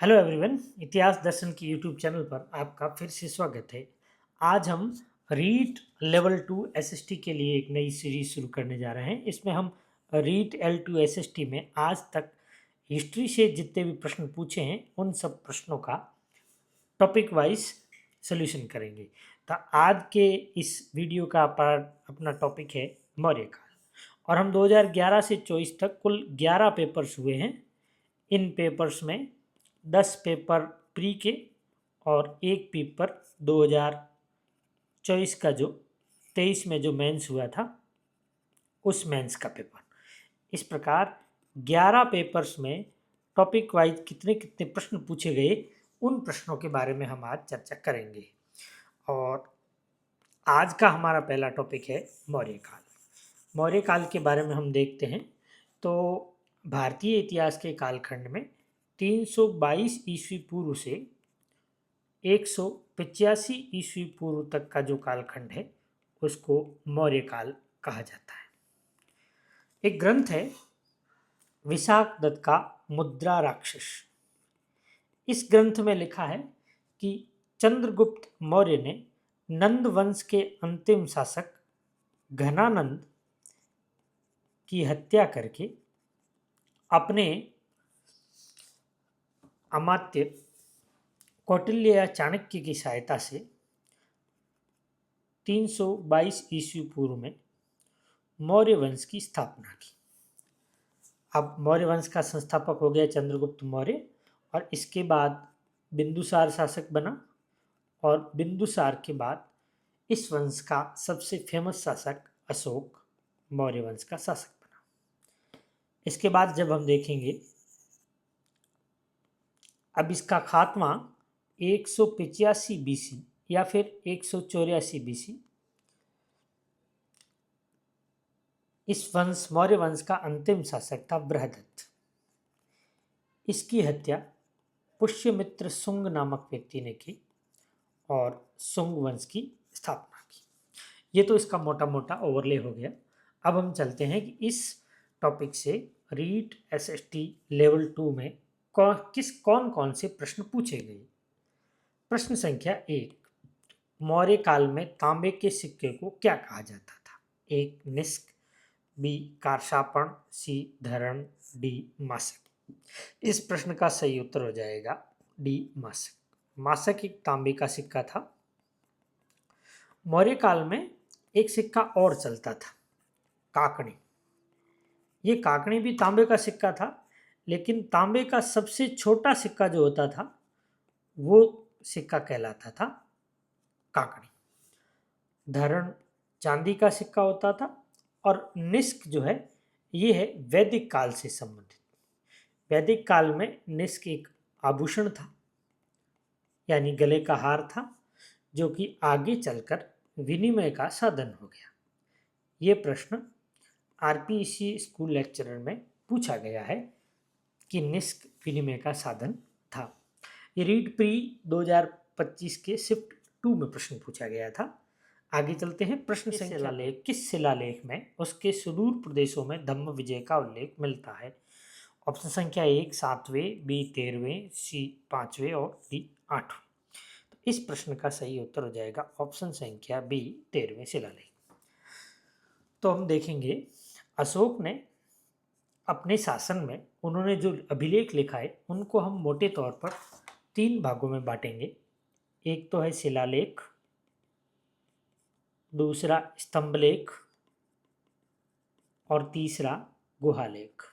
Hello everyone, इतिहास दर्शन की YouTube channel पर आपका फिर से स्वागत है। आज हम रीट लेवल 2 एसएसटी के लिए एक नई सीरीज शुरू करने जा रहे हैं। इसमें हम रीट L2 एसएसटी में आज तक हिस्ट्री से जितने भी प्रश्न पूछे हैं उन सब प्रश्नों का टॉपिक वाइज सोल्यूशन करेंगे। तो आज के इस वीडियो का अपना टॉपिक है मौर्य काल, और हम 2011 से 24 तक कुल 11 पेपर्स हुए हैं। इन पेपर्स में 10 पेपर प्री के और एक पेपर 2024 का जो 23 में जो मेंस हुआ था उस मेंस का पेपर। इस प्रकार 11 पेपर्स में टॉपिक वाइज कितने कितने प्रश्न पूछे गए उन प्रश्नों के बारे में हम आज चर्चा करेंगे। और आज का हमारा पहला टॉपिक है मौर्य काल। मौर्य काल के बारे में हम देखते हैं तो भारतीय इतिहास के कालखंड में 322 ईस्वी पूर्व से 185 ईस्वी पूर्व तक का जो कालखंड है उसको मौर्य काल कहा जाता है। एक ग्रंथ है विशाख दत्त का मुद्रा राक्षस। इस ग्रंथ में लिखा है कि चंद्रगुप्त मौर्य ने नंद वंश के अंतिम शासक घनानंद की हत्या करके अपने अमात्य कौटिल्य या चाणक्य की सहायता से 322 ईस्वी पूर्व में मौर्य वंश की स्थापना की। अब मौर्य वंश का संस्थापक हो गया चंद्रगुप्त मौर्य, और इसके बाद बिंदुसार शासक बना, और बिंदुसार के बाद इस वंश का सबसे फेमस शासक अशोक मौर्य वंश का शासक बना। इसके बाद जब हम देखेंगे, अब इसका खात्मा 185 बीसी या फिर 184 बीसी, इस वंश मौर्य वंश का अंतिम शासक था बृहदत्त। इसकी हत्या पुष्यमित्र शुंग नामक व्यक्ति ने की और शुंग वंश की स्थापना की। ये तो इसका मोटा मोटा ओवरले हो गया। अब हम चलते हैं कि इस टॉपिक से रीट एसएसटी लेवल 2 में कौन कौन से प्रश्न पूछे गए। प्रश्न संख्या 1, मौर्य काल में तांबे के सिक्के को क्या कहा जाता था? एक निष्क, बी कारशापण, सी धरण, डी मासक। इस प्रश्न का सही उत्तर हो जाएगा डी मासक। मासक एक तांबे का सिक्का था। मौर्य काल में एक सिक्का और चलता था, काकणी। ये काकणी भी तांबे का सिक्का था, लेकिन तांबे का सबसे छोटा सिक्का जो होता था वो सिक्का कहलाता था काकणी। धरण चांदी का सिक्का होता था, और निष्क जो है ये है वैदिक काल से संबंधित। वैदिक काल में निष्क एक आभूषण था, यानी गले का हार था, जो कि आगे चलकर विनिमय का साधन हो गया। ये प्रश्न आरपीसी स्कूल लेक्चरर में पूछा गया है कि निष्क विनिमय का साधन था। ये रीट प्री 2025 के शिफ्ट 2 में प्रश्न पूछा गया था। आगे चलते हैं। प्रश्न संख्या किस शिलालेख में उसके सुदूर प्रदेशों में धम्म विजय का उल्लेख मिलता है? ऑप्शन संख्या 1 7वें, बी 13वें, सी 5वें और डी 8वें। तो इस प्रश्न का सही उत्तर हो जाएगा ऑप्शन संख्या बी 13वें शिलालेख। तो हम देखेंगे, अशोक ने अपने शासन में उन्होंने जो अभिलेख लिखा है उनको हम मोटे तौर पर 3 भागों में बांटेंगे। एक तो है शिलालेख, दूसरा स्तंभलेख, और तीसरा गुहालेख।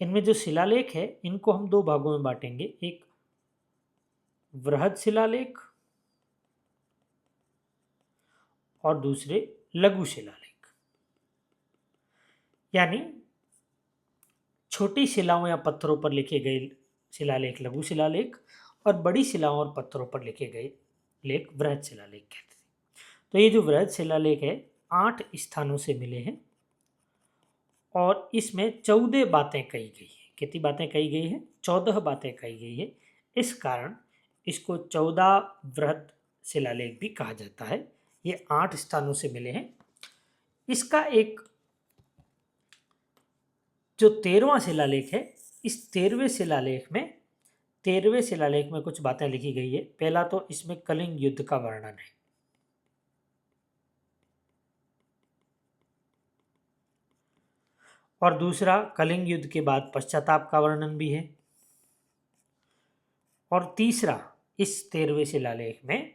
इनमें जो शिलालेख है इनको हम 2 भागों में बांटेंगे, एक वृहद शिलालेख और दूसरे लघु शिलालेख। यानी छोटी शिलाओं या पत्थरों पर लिखे गए शिलालेख लघु शिलालेख, और बड़ी शिलाओं और पत्थरों पर लिखे गए लेख वृहद शिलालेख कहते हैं। तो ये जो वृहद शिलालेख है 8 स्थानों से मिले हैं, और इसमें 14 बातें कही गई है। कितनी बातें कही गई है? 14 बातें कही गई है। इस कारण इसको 14 वृहद शिलालेख भी कहा जाता है। ये 8 स्थानों से मिले हैं। इसका एक जो 13वां शिलालेख है इस 13वें शिलालेख में कुछ बातें लिखी गई है। पहला तो इसमें कलिंग युद्ध का वर्णन है। और दूसरा कलिंग युद्ध के बाद पश्चाताप का वर्णन भी है। और तीसरा, इस 13वें शिलालेख में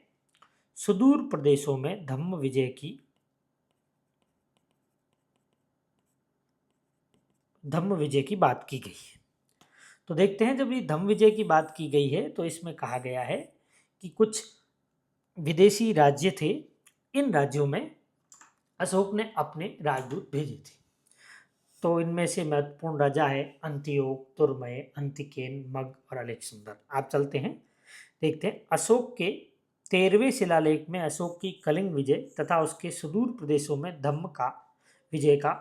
सुदूर प्रदेशों में धम्म विजय की बात की गई है। तो देखते हैं, जब ये धम्म विजय की बात की गई है तो इसमें कहा गया है कि कुछ विदेशी राज्य थे, इन राज्यों में अशोक ने अपने राजदूत भेजे थे। तो इनमें से महत्वपूर्ण राजा है अंतियोक, तुर्मय, अंतिकेन, मग और अलेक्जेंडर। आप चलते हैं, देखते हैं। अशोक के 13वें शिलालेख में अशोक की कलिंग विजय तथा उसके सुदूर प्रदेशों में धम्म का विजय का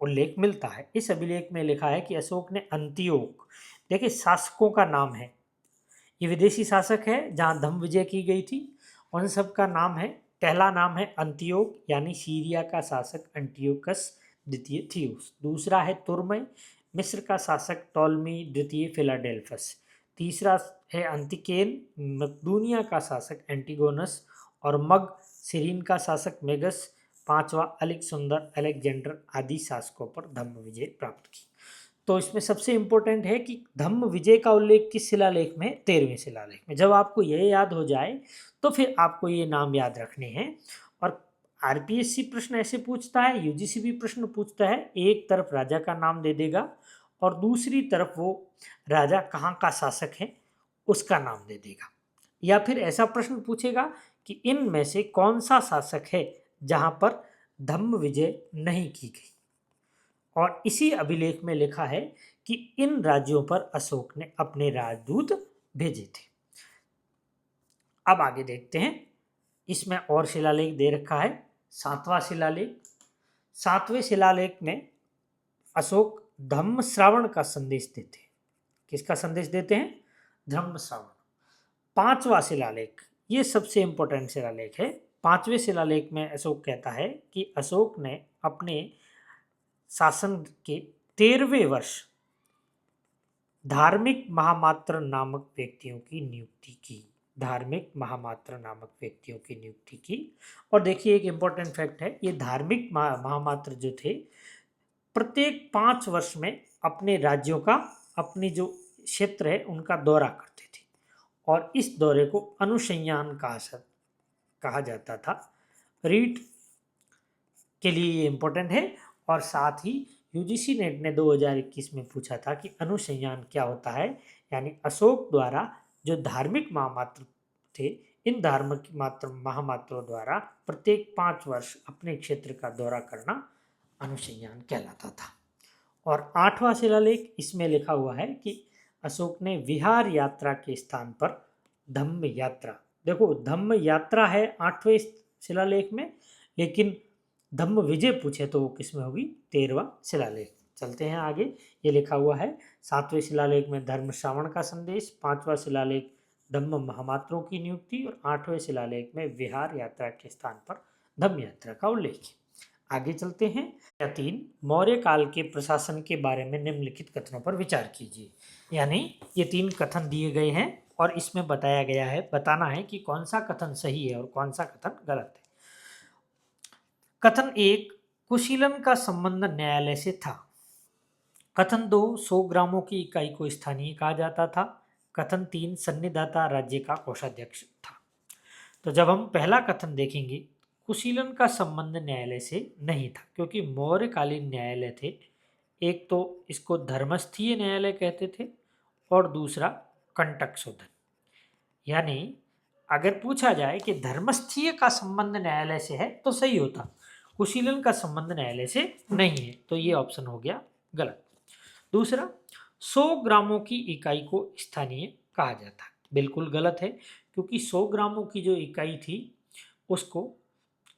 उल्लेख मिलता है। इस अभिलेख में लिखा है कि अशोक ने अंतियोक, देखिए शासकों का नाम है, ये विदेशी शासक है जहाँ धम्म विजय की गई थी। उन सब का नाम है, पहला नाम है अंतियोक यानी सीरिया का शासक एंटियोकस द्वितीय थियूस। दूसरा है तुर्मय, मिस्र का शासक टॉलमी द्वितीय फिलाडेल्फस। तीसरा है अंतिकेन, मकदूनिया का शासक एंटिगोनस। और मग, सीरीन का शासक मेगस। पांचवा अलेक्जेंडर, अलेक्जेंडर आदि शासकों पर धम्म विजय प्राप्त की। तो इसमें सबसे इंपॉर्टेंट है कि धम्म विजय का उल्लेख किस शिलालेख में? 13वें शिलालेख में। जब आपको यह याद हो जाए तो फिर आपको ये नाम याद रखने हैं। और आरपीएससी प्रश्न ऐसे पूछता है, यूजीसी भी प्रश्न पूछता है, एक तरफ राजा का नाम दे देगा और दूसरी तरफ वो राजा कहाँ का शासक है उसका नाम दे देगा। या फिर ऐसा प्रश्न पूछेगा कि इनमें से कौन सा शासक है जहां पर धम्म विजय नहीं की गई। और इसी अभिलेख में लिखा है कि इन राज्यों पर अशोक ने अपने राजदूत भेजे थे। अब आगे देखते हैं, इसमें और शिलालेख दे रखा है, 7वां शिलालेख। 7वें शिलालेख में अशोक धम्म श्रावण का संदेश देते हैं। किसका संदेश देते हैं? धम्म श्रावण। 5वां शिलालेख, ये सबसे इंपॉर्टेंट शिलालेख है। 5वें शिलालेख में अशोक कहता है कि अशोक ने अपने शासन के 13वें वर्ष धार्मिक महामात्र नामक व्यक्तियों की नियुक्ति की। धार्मिक महामात्र नामक व्यक्तियों की नियुक्ति की। और देखिए, एक इंपॉर्टेंट फैक्ट है, ये धार्मिक महामात्र जो थे प्रत्येक 5 वर्ष में अपने राज्यों का, अपनी जो क्षेत्र है उनका दौरा करते थे। और इस दौरे को अनुशयन कहा जाता था। रीट के लिए ये इंपॉर्टेंट है। और साथ ही यूजीसी नेट ने 2021 में पूछा था कि अनुशयन क्या होता है, यानी अशोक द्वारा जो धार्मिक महामात्र थे, इन धार्मिक महामात्रों द्वारा प्रत्येक 5 वर्ष अपने क्षेत्र का दौरा करना अनुशयन कहलाता था। और 8वां शिलालेख, इसमें लिखा हुआ है कि अशोक ने विहार यात्रा के स्थान पर धम्म यात्रा, देखो धम्म यात्रा है 8वें शिलालेख में, लेकिन धम्म विजय पूछे तो वो किसमें होगी? 13वां शिलालेख। चलते हैं आगे, ये लिखा हुआ है 7वें शिलालेख में धर्म श्रावण का संदेश, 5वां शिलालेख धम्म महामात्रों की नियुक्ति और 8वें शिलालेख में विहार यात्रा के स्थान पर धम्म यात्रा का उल्लेख। आगे चलते हैं। 3, मौर्य काल के प्रशासन के बारे में निम्नलिखित कथनों पर विचार कीजिए। यानी ये 3 कथन दिए गए हैं और इसमें बताया गया है, बताना है कि कौन सा कथन सही है और कौन सा कथन गलत है। कथन 1, कुशीलन का संबंध न्यायालय से था। कथन 2, 100 ग्रामों की इकाई को स्थानीय कहा जाता था। कथन 3, सन्निधाता राज्य का कोषाध्यक्ष था। तो जब हम पहला कथन देखेंगे, कुशीलन का संबंध न्यायालय से नहीं था, क्योंकि मौर्यकालीन न्यायालय थे। एक तो इसको धर्मस्थीय न्यायालय कहते थे और दूसरा कंटक शोधन। यानी अगर पूछा जाए कि धर्मस्थीय का संबंध न्यायालय से है तो सही होता, कुशीलन का संबंध न्यायालय से नहीं है, तो ये ऑप्शन हो गया गलत। दूसरा, 100 ग्रामों की इकाई को स्थानीय कहा जाता, बिल्कुल गलत है, क्योंकि 100 ग्रामों की जो इकाई थी उसको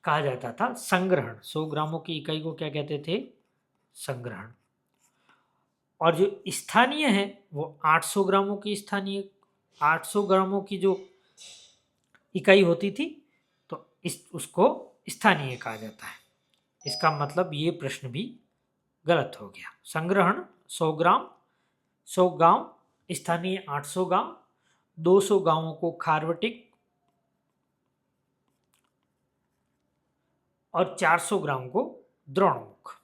कहा जाता था संग्रहण। 100 ग्रामों की इकाई को क्या कहते थे? संग्रहण। और जो स्थानीय है वो 800 ग्रामों की स्थानीय, 800 ग्रामों की जो इकाई होती थी तो उसको स्थानीय कहा जाता है। इसका मतलब ये प्रश्न भी गलत हो गया। संग्रहण 100 ग्राम, 100 गांव स्थानीय 800 गांव, 200 गांवों को खारवटिक और 400 ग्राम को द्रोणमुख।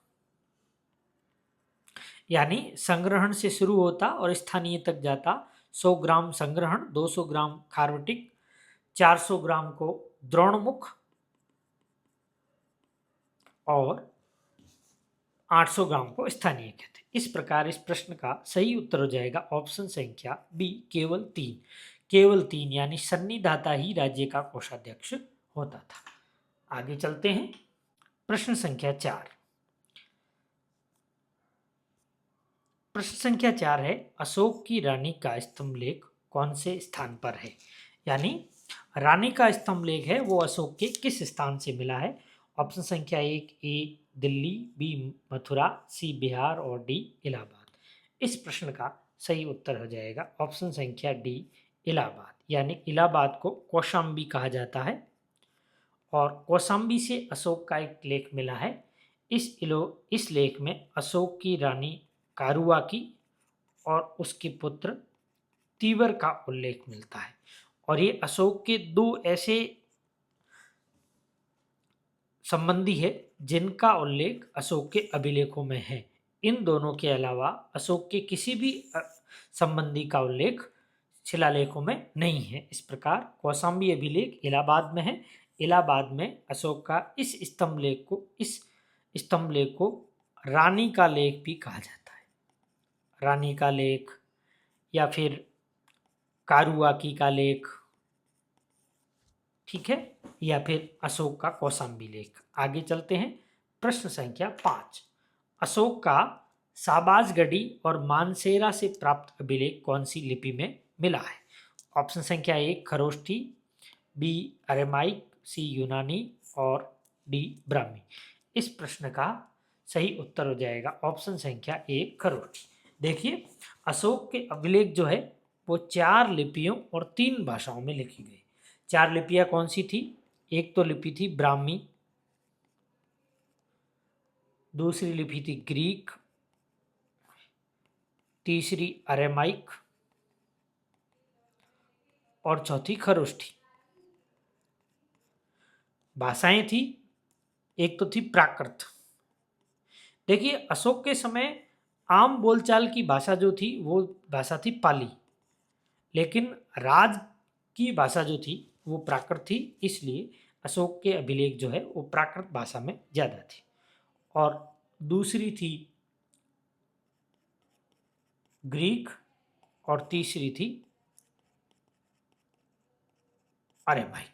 यानी संग्रहण से शुरू होता और स्थानीय तक जाता 100 ग्राम संग्रहण, 200 ग्राम खारवटिक, 400 ग्राम को द्रोणमुख और 800 ग्राम को स्थानीय कहते हैं। इस प्रकार इस प्रश्न का सही उत्तर हो जाएगा ऑप्शन संख्या बी, केवल 3। केवल 3 यानी सन्निधाता ही राज्य का कोषाध्यक्ष होता था। आगे चलते हैं। प्रश्न संख्या 4। प्रश्न संख्या 4 है, अशोक की रानी का स्तंभ लेख कौन से स्थान पर है? यानी रानी का स्तंभ लेख है वो अशोक के किस स्थान से मिला है? ऑप्शन संख्या 1, ए दिल्ली, बी मथुरा, सी बिहार और डी इलाहाबाद। इस प्रश्न का सही उत्तर हो जाएगा ऑप्शन संख्या डी, इलाहाबाद। यानी इलाहाबाद को कौशाम्बी कहा जाता है और कौशाम्बी से अशोक का एक लेख मिला है। इस लेख में अशोक की रानी कारुआकी और उसके पुत्र तीवर का उल्लेख मिलता है और ये अशोक के 2 ऐसे संबंधी है जिनका उल्लेख अशोक के अभिलेखों में है। इन दोनों के अलावा अशोक के किसी भी संबंधी का उल्लेख शिलालेखों में नहीं है। इस प्रकार कौशाम्बी अभिलेख इलाहाबाद में है। इलाहाबाद में अशोक का इस स्तंभ लेख को रानी का लेख भी कहा जाता है। रानी का लेख या फिर कारुआकी का लेख, ठीक है, या फिर अशोक का कौशाम्बी लेख। आगे चलते हैं। प्रश्न संख्या 5, अशोक का साबाजगढ़ी और मानसेरा से प्राप्त अभिलेख कौन सी लिपि में मिला है? ऑप्शन संख्या 1 खरोष्ठी, बी अरेमाइक, सी यूनानी और डी ब्राह्मी। इस प्रश्न का सही उत्तर हो जाएगा ऑप्शन संख्या 1 खरोष्ठी। देखिए अशोक के अभिलेख जो है वो 4 लिपियों और 3 भाषाओं में लिखी गई। 4 लिपियां कौन सी थी? एक तो लिपि थी ब्राह्मी, दूसरी लिपि थी ग्रीक, तीसरी अरेमाइक और चौथी खरोष्ठी। भाषाएं थी, एक तो थी प्राकृत। देखिए अशोक के समय आम बोलचाल की भाषा जो थी वो भाषा थी पाली, लेकिन राज की भाषा जो थी वो प्राकृत थी। इसलिए अशोक के अभिलेख जो है वो प्राकृत भाषा में ज़्यादा थी। और दूसरी थी ग्रीक और तीसरी थी अरेमाइक।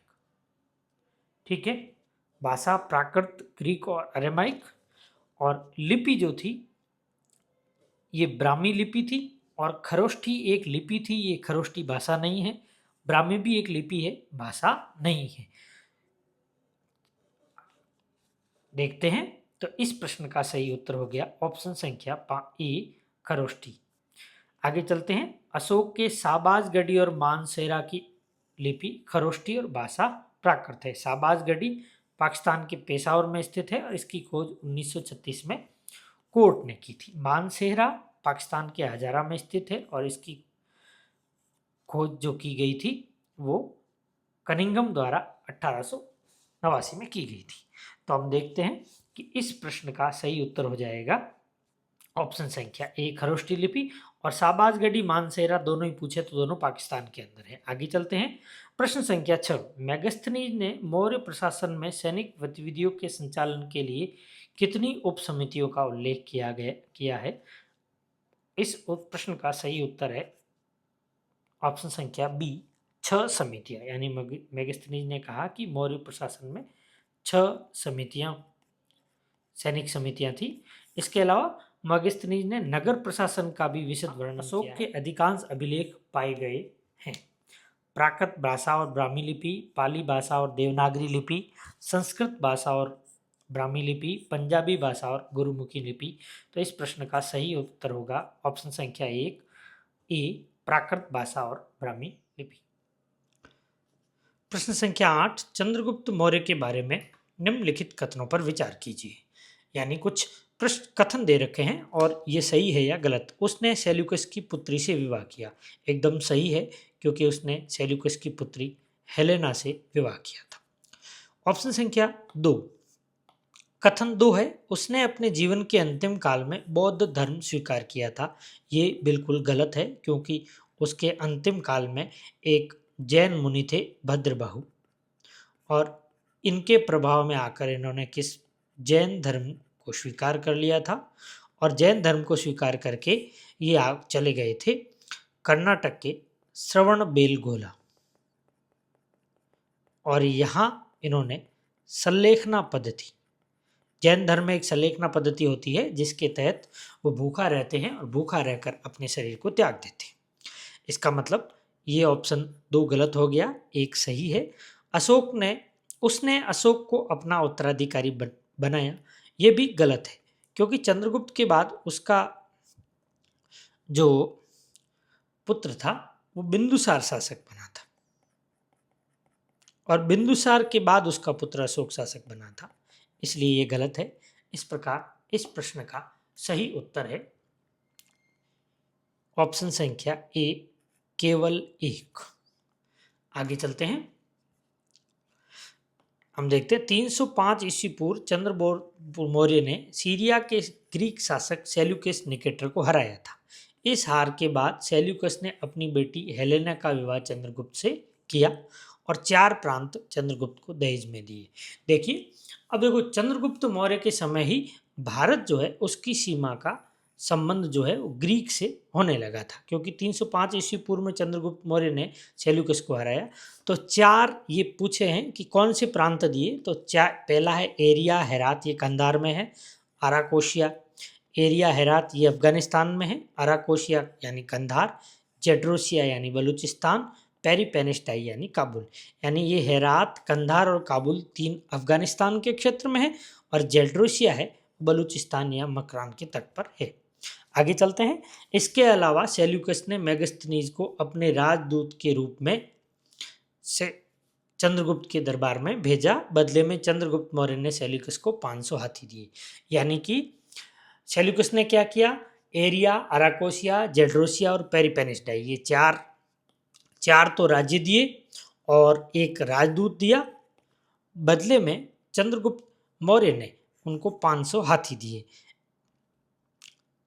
ठीक है, भाषा प्राकृत, ग्रीक और अरेमाइक, और लिपि जो थी ये ब्राह्मी लिपि थी और खरोष्ठी एक लिपि थी। ये खरोष्ठी भाषा नहीं है, ब्राह्मी भी एक लिपि है, भाषा नहीं है। देखते हैं तो इस प्रश्न का सही उत्तर हो गया ऑप्शन संख्या ए खरोष्ठी। आगे चलते हैं। अशोक के साबाजगढ़ी और मानसेरा की लिपि खरोष्ठी और भाषा प्राकृत है। साबाजगढ़ी पाकिस्तान के पेशावर में स्थित है और इसकी खोज 1936 में कोर्ट ने की थी। मानसेरा पाकिस्तान के हजारा में स्थित है और इसकी खोज जो की गई थी वो कनिंघम द्वारा 1889 में की गई थी। तो हम देखते हैं कि इस प्रश्न का सही उत्तर हो जाएगा ऑप्शन संख्या ए खरोष्ठी लिपि। और साबाजगढ़ी मानसेरा दोनों ही पूछे तो दोनों पाकिस्तान के अंदर है। आगे चलते हैं। प्रश्न संख्या 6, मेगस्थनीज ने मौर्य प्रशासन में सैनिक गतिविधियों के संचालन के लिए कितनी उप समितियों का उल्लेख किया है? इस प्रश्न का सही उत्तर है ऑप्शन संख्या बी 6 समितियां। यानी मेगस्थनीज ने कहा कि मौर्य प्रशासन में 6 समितियां, सैनिक समितियां थी। इसके अलावा मेगस्थनीज ने नगर प्रशासन का भी विशद वर्णन किया। अशोक के अधिकांश अभिलेख पाए गए हैं प्राकृत भाषा और ब्राह्मी लिपि, पाली भाषा और देवनागरी लिपि, संस्कृत भाषा और ब्राह्मी लिपि, पंजाबी भाषा और गुरुमुखी लिपि। तो इस प्रश्न का सही उत्तर होगा ऑप्शन संख्या 1 ए प्राकृत भाषा और ब्राह्मी लिपि। प्रश्न संख्या 8, चंद्रगुप्त मौर्य के बारे में निम्नलिखित कथनों पर विचार कीजिए। यानी कुछ प्रश्न कथन दे रखे हैं और ये सही है या गलत। उसने सेल्यूकस की पुत्री से विवाह किया। एकदम सही है, क्योंकि उसने सेल्यूकस की पुत्री हेलेना से विवाह किया था। ऑप्शन संख्या 2, कथन 2 है, उसने अपने जीवन के अंतिम काल में बौद्ध धर्म स्वीकार किया था। ये बिल्कुल गलत है, क्योंकि उसके अंतिम काल में एक जैन मुनि थे भद्रबाहु, और इनके प्रभाव में आकर इन्होंने किस जैन धर्म को स्वीकार कर लिया था, और जैन धर्म को स्वीकार करके ये चले गए थे कर्नाटक के श्रवण बेलगोला, और यहाँ इन्होंने संलेखना पद्धति, जैन धर्म में एक संलेखना पद्धति होती है जिसके तहत वो भूखा रहते हैं और भूखा रहकर अपने शरीर को त्याग देते हैं। इसका मतलब ये ऑप्शन 2 गलत हो गया, एक सही है। उसने अशोक को अपना उत्तराधिकारी बनाया, ये भी गलत है, क्योंकि चंद्रगुप्त के बाद उसका जो पुत्र था वो बिंदुसार शासक बना था, और बिंदुसार के बाद उसका पुत्र अशोक शासक बना था, इसलिए ये गलत है। इस प्रकार इस प्रश्न का सही उत्तर है ऑप्शन संख्या ए, केवल 1। आगे चलते हैं, हम देखते हैं 305 ईस्वी पूर्व चंद्रगुप्त मौर्य ने सीरिया के ग्रीक शासक सेल्यूकस निकेटर को हराया था। इस हार के बाद सेल्यूकस ने अपनी बेटी हेलेना का विवाह चंद्रगुप्त से किया और 4 प्रांत चंद्रगुप्त को दहेज में दिए। देखिए, अब देखो, चंद्रगुप्त मौर्य के समय ही भारत जो है उसकी सीमा का संबंध जो है वो ग्रीक से होने लगा था, क्योंकि 305 ईस्वी पूर्व में चंद्रगुप्त मौर्य ने सेल्यूकस को हराया। तो 4 ये पूछे हैं कि कौन से प्रांत दिए, तो 4, पहला है एरिया हेरात, ये कंधार में है। अराकोशिया, एरिया हेरात ये अफगानिस्तान में है। अराकोशिया यानी कंधार, जेड्रोसिया यानी बलूचिस्तान, पेरिपेनिस्टाई यानी काबुल। यानी ये हेरात, कंधार और काबुल 3 अफगानिस्तान के क्षेत्र में है, और जेड्रोसिया है बलूचिस्तान या मकरान के तट पर है। आगे चलते हैं। इसके अलावा सेल्यूकस ने मेगास्थनीज को अपने राजदूत के रूप में से चंद्रगुप्त के दरबार में भेजा। बदले में चंद्रगुप्त मौर्य ने सेल्यूकस को 500 हाथी दिए। यानी कि सेल्यूकस ने क्या किया, एरिया, अराकोसिया, जेड्रोसिया और पेरिपेनिस्टाई, ये चार तो राज्य दिए और एक राजदूत दिया। बदले में चंद्रगुप्त मौर्य ने उनको 500 हाथी दिए।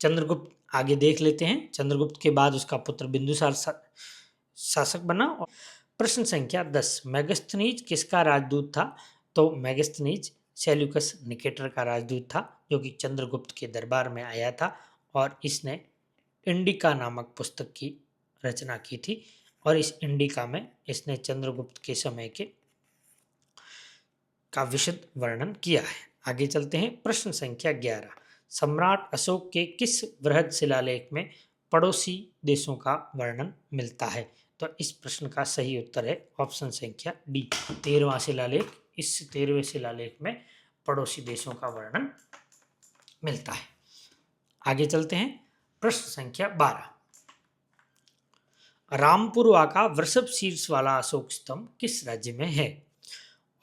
चंद्रगुप्त आगे देख लेते हैं। चंद्रगुप्त के बाद उसका पुत्र बिंदुसार शासक बना। प्रश्न संख्या 10, मेगास्थनीज किसका राजदूत था? तो मेगास्थनीज सेल्यूकस निकेटर का राजदूत था, जो कि चंद्रगुप्त के दरबार में आया था, और इसने इंडिका नामक पुस्तक की रचना की थी, और इस इंडिका में इसने चंद्रगुप्त के समय का विशद वर्णन किया है। आगे चलते हैं। प्रश्न संख्या 11, सम्राट अशोक के किस वृहद शिलालेख में पड़ोसी देशों का वर्णन मिलता है? तो इस प्रश्न का सही उत्तर है ऑप्शन संख्या डी, 13वां शिलालेख। इस 13वें शिलालेख में पड़ोसी देशों का वर्णन मिलता है। आगे चलते हैं। प्रश्न संख्या 12, रामपुरवा का वृषभ शीर्ष वाला अशोक स्तंभ किस राज्य में है?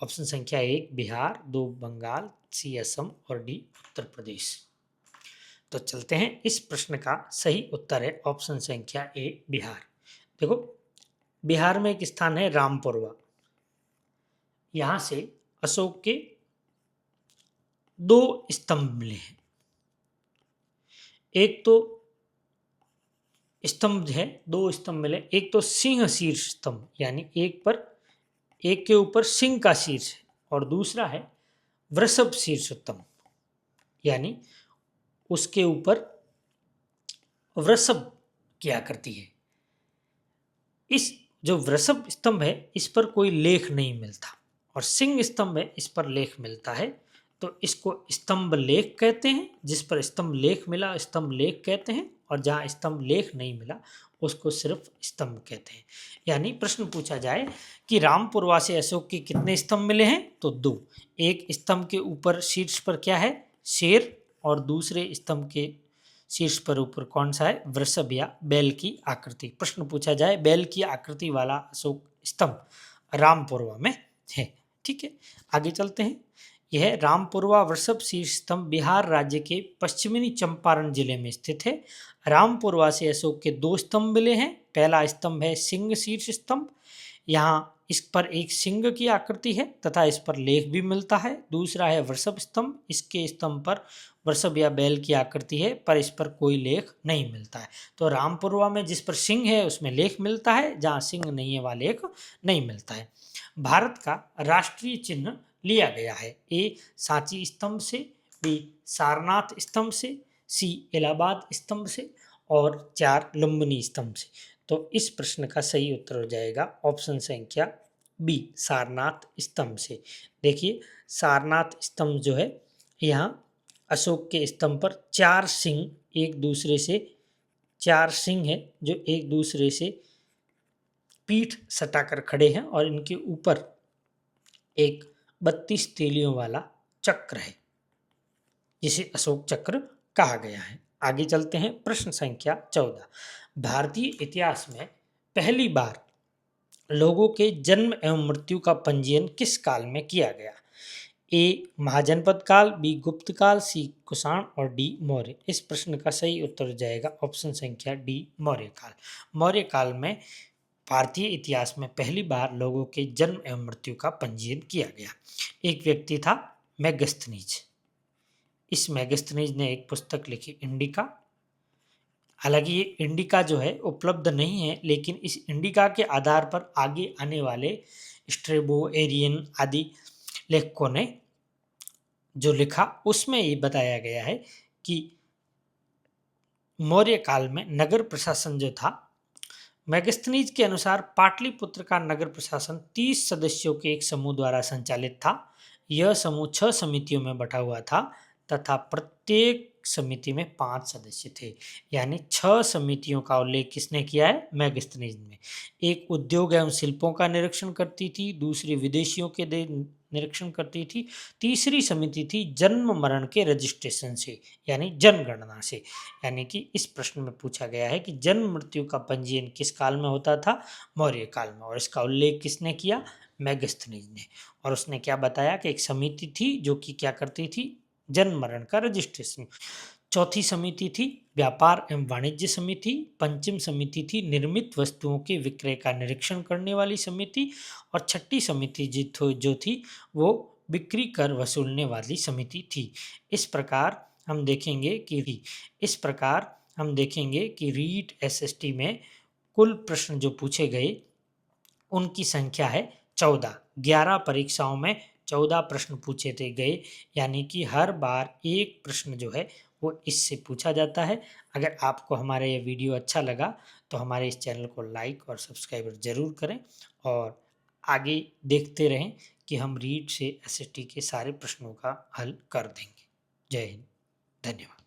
ऑप्शन संख्या 1 बिहार, 2 बंगाल, सी असम और डी उत्तर प्रदेश। तो चलते हैं। इस प्रश्न का सही उत्तर है ऑप्शन संख्या ए बिहार। देखो, बिहार में एक स्थान है रामपुरवा। यहां से अशोक के 2 स्तंभ मिले हैं। एक तो स्तंभ है, 2 स्तंभ मिले। एक तो सिंह शीर्ष स्तंभ, यानी एक के ऊपर सिंह का शीर्ष है, और दूसरा है वृषभ शीर्ष स्तंभ, यानी उसके ऊपर वृषभ की आकृति है। इस जो वृषभ स्तंभ है इस पर कोई लेख नहीं मिलता, और सिंह स्तंभ है इस पर लेख मिलता है। तो इसको स्तंभ लेख कहते हैं। जिस पर स्तंभ लेख मिला स्तंभ लेख कहते हैं, और जहाँ स्तंभ लेख नहीं मिला उसको सिर्फ स्तंभ कहते हैं। यानी प्रश्न पूछा जाए कि रामपुरवा से अशोक के कितने स्तंभ मिले हैं, तो 2। एक स्तंभ के ऊपर शीर्ष पर क्या है, शेर, और दूसरे स्तंभ के शीर्ष पर ऊपर कौन सा है, वृषभ या बैल की आकृति। प्रश्न पूछा जाए, बैल की आकृति वाला अशोक स्तंभ रामपुरवा में है। ठीक है, आगे चलते हैं। यह रामपुरवा वृषभ शीर्ष स्तंभ बिहार राज्य के पश्चिमी चंपारण जिले में स्थित है। रामपुरवा से अशोक के 2 स्तंभ मिले हैं। पहला स्तंभ है सिंह शीर्ष स्तंभ, यहाँ इस पर एक सिंह की आकृति है तथा इस पर लेख भी मिलता है। दूसरा है वृषभ स्तंभ, इसके स्तंभ पर वृषभ या बैल की आकृति है पर इस पर कोई लेख नहीं मिलता है। तो रामपुरवा में जिस पर सिंह है उसमें लेख मिलता है, जहाँ सिंह नहीं है वहाँ लेख नहीं मिलता है। भारत का राष्ट्रीय चिन्ह लिया गया है। ए सांची स्तंभ से, बी सारनाथ स्तंभ से, सी इलाहाबाद स्तंभ से और 4 लुम्बिनी स्तंभ से। तो इस प्रश्न का सही उत्तर हो जाएगा ऑप्शन संख्या बी सारनाथ स्तंभ से। देखिए सारनाथ स्तंभ जो है, यहाँ अशोक के स्तंभ पर 4 सिंह एक दूसरे से 4 सिंह है जो एक दूसरे से पीठ सटाकर खड़े हैं और इनके ऊपर एक 32 तीलियों वाला चक्र है जिसे अशोक चक्र कहा गया है। आगे चलते हैं, प्रश्न संख्या 14। भारतीय इतिहास में पहली बार लोगों के जन्म एवं मृत्यु का पंजीयन किस काल में किया गया? ए महाजनपद काल, बी गुप्त काल, सी कुषाण और डी मौर्य। इस प्रश्न का सही उत्तर हो जाएगा ऑप्शन संख्या डी मौर्य काल। मौर्य काल में भारतीय इतिहास में पहली बार लोगों के जन्म एवं मृत्यु का पंजीयन किया गया। एक व्यक्ति था मेगस्थनीज। इस मेगस्थनीज ने एक पुस्तक लिखी इंडिका। हालांकि ये इंडिका जो है उपलब्ध नहीं है, लेकिन इस इंडिका के आधार पर आगे आने वाले स्ट्रेबो, एरियन आदि लेखकों ने जो लिखा उसमें ये बताया गया है कि मौर्य काल में नगर प्रशासन जो था, मेगस्थनीज के अनुसार पाटलिपुत्र का नगर प्रशासन 30 सदस्यों के एक समूह द्वारा संचालित था। यह समूह 6 समितियों में बटा हुआ था तथा प्रत्येक समिति में 5 सदस्य थे। यानी 6 समितियों का उल्लेख किसने किया है? मेगस्थनीज ने। एक उद्योग एवं शिल्पों का निरीक्षण करती थी, दूसरी विदेशियों के निरीक्षण करती थी, तीसरी समिति थी जन्म मरण के रजिस्ट्रेशन से यानी जनगणना से। यानी कि इस प्रश्न में पूछा गया है कि जन्म मृत्यु का पंजीयन किस काल में होता था? मौर्य काल में। और इसका उल्लेख किसने किया? मेगस्थनीज ने। और उसने क्या बताया कि एक समिति थी जो कि क्या करती थी? जन्म मरण का रजिस्ट्रेशन। चौथी समिति थी व्यापार एवं वाणिज्य समिति। पंचम समिति थी निर्मित वस्तुओं के विक्रय का निरीक्षण करने वाली समिति। और छठी समिति जो थी वो बिक्री कर वसूलने वाली समिति थी। इस प्रकार हम देखेंगे कि रीट एसएसटी में कुल प्रश्न जो पूछे गए उनकी संख्या है 14। 11 परीक्षाओं में 14 प्रश्न पूछे थे गए, यानी कि हर बार एक प्रश्न जो है वो इससे पूछा जाता है। अगर आपको हमारा ये वीडियो अच्छा लगा तो हमारे इस चैनल को लाइक और सब्सक्राइब ज़रूर करें और आगे देखते रहें कि हम रीट से एसएसटी के सारे प्रश्नों का हल कर देंगे। जय हिंद, धन्यवाद।